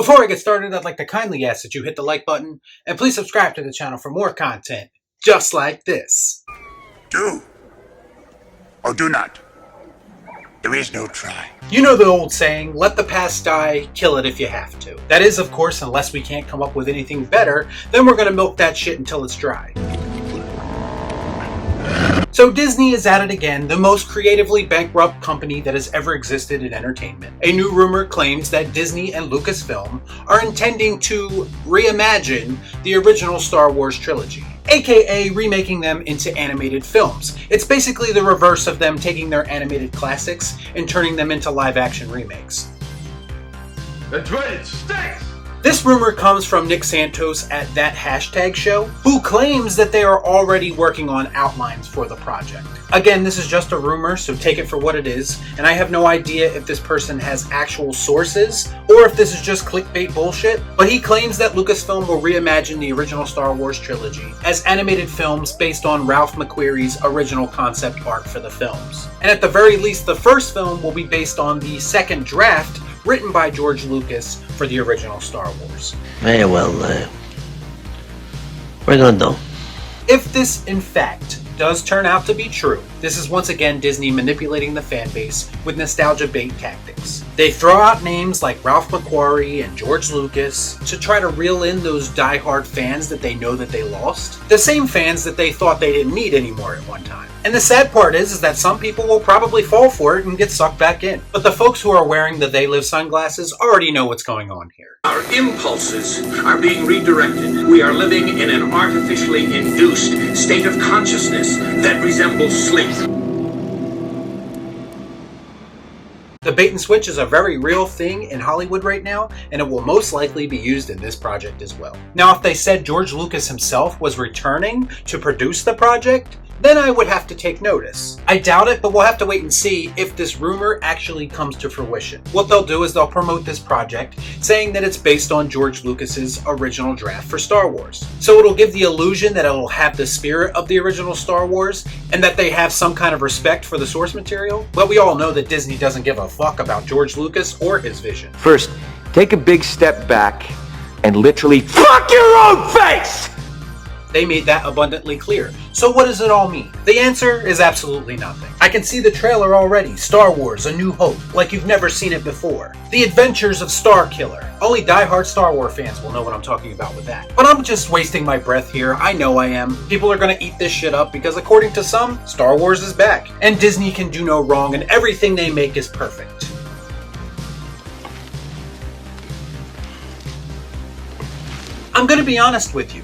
Before I get started, I'd like to kindly ask that you hit the like button and please subscribe to the channel for more content just like this. Do or do not. There is no try. You know the old saying, let the past die, kill it if you have to. That is, of course, unless we can't come up with anything better, then we're gonna milk that shit until it's dry. So Disney is at it again, the most creatively bankrupt company that has ever existed in entertainment. A new rumor claims that Disney and Lucasfilm are intending to reimagine the original Star Wars trilogy, aka remaking them into animated films. It's basically the reverse of them taking their animated classics and turning them into live-action remakes. That's right, it stinks! This rumor comes from Nick Santos at That Hashtag Show, who claims that they are already working on outlines for the project. Again, this is just a rumor, so take it for what it is, and I have no idea if this person has actual sources, or if this is just clickbait bullshit, but he claims that Lucasfilm will reimagine the original Star Wars trilogy as animated films based on Ralph McQuarrie's original concept art for the films. And at the very least, the first film will be based on the second draft written by George Lucas for the original Star Wars. Very well, we're gonna do. If this, in fact, does turn out to be true, this is once again Disney manipulating the fan base with nostalgia bait tactics. They throw out names like Ralph McQuarrie and George Lucas to try to reel in those die-hard fans that they know that they lost. The same fans that they thought they didn't need anymore at one time. And the sad part is that some people will probably fall for it and get sucked back in. But the folks who are wearing the They Live sunglasses already know what's going on here. Our impulses are being redirected. We are living in an artificially induced state of consciousness that resembles sleep. The bait and switch is a very real thing in Hollywood right now, and it will most likely be used in this project as well. Now, if they said George Lucas himself was returning to produce the project, then I would have to take notice. I doubt it, but we'll have to wait and see if this rumor actually comes to fruition. What they'll do is they'll promote this project, saying that it's based on George Lucas's original draft for Star Wars. So it'll give the illusion that it'll have the spirit of the original Star Wars, and that they have some kind of respect for the source material. But we all know that Disney doesn't give a fuck about George Lucas or his vision. First, take a big step back and literally fuck your own face! They made that abundantly clear. So what does it all mean? The answer is absolutely nothing. I can see the trailer already. Star Wars: A New Hope, like you've never seen it before. The Adventures of Starkiller. Only diehard Star Wars fans will know what I'm talking about with that. But I'm just wasting my breath here. I know I am. People are gonna eat this shit up because according to some, Star Wars is back. And Disney can do no wrong and everything they make is perfect. I'm gonna be honest with you.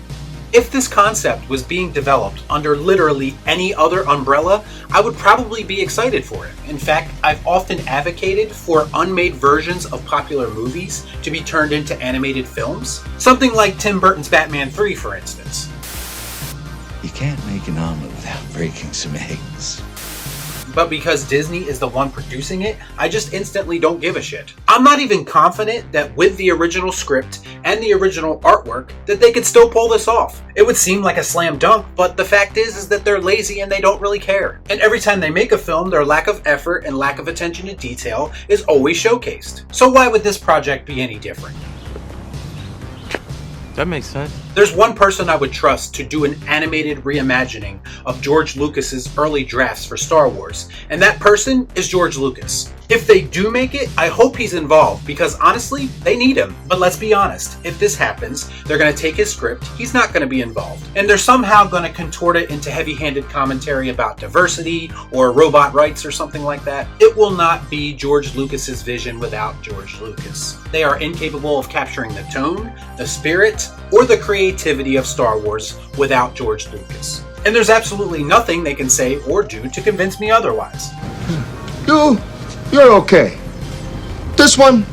If this concept was being developed under literally any other umbrella, I would probably be excited for it. In fact, I've often advocated for unmade versions of popular movies to be turned into animated films. Something like Tim Burton's Batman 3, for instance. You can't make an omelet without breaking some eggs. But because Disney is the one producing it, I just instantly don't give a shit. I'm not even confident that with the original script and the original artwork that they could still pull this off. It would seem like a slam dunk, but the fact is that they're lazy and they don't really care. And every time they make a film, their lack of effort and lack of attention to detail is always showcased. So why would this project be any different? That makes sense. There's one person I would trust to do an animated reimagining of George Lucas's early drafts for Star Wars, and that person is George Lucas. If they do make it, I hope he's involved because honestly, they need him. But let's be honest, if this happens, they're going to take his script, he's not going to be involved, and they're somehow going to contort it into heavy-handed commentary about diversity or robot rights or something like that. It will not be George Lucas's vision without George Lucas. They are incapable of capturing the tone, the spirit, or the creativity of Star Wars without George Lucas. And there's absolutely nothing they can say or do to convince me otherwise. You're okay. This one,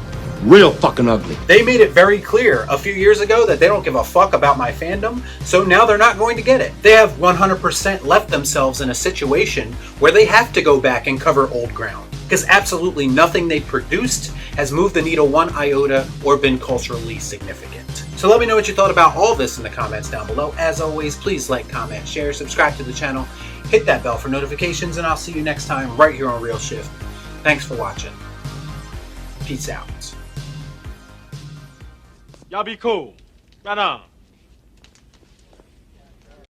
real fucking ugly. They made it very clear a few years ago that they don't give a fuck about my fandom, so now they're not going to get it. They have 100% left themselves in a situation where they have to go back and cover old ground, because absolutely nothing they produced has moved the needle one iota or been culturally significant. So let me know what you thought about all this in the comments down below. As always, please like, comment, share, subscribe to the channel, hit that bell for notifications, and I'll see you next time right here on Real Shift. Thanks for watching. Peace out. Y'all be cool. Right on.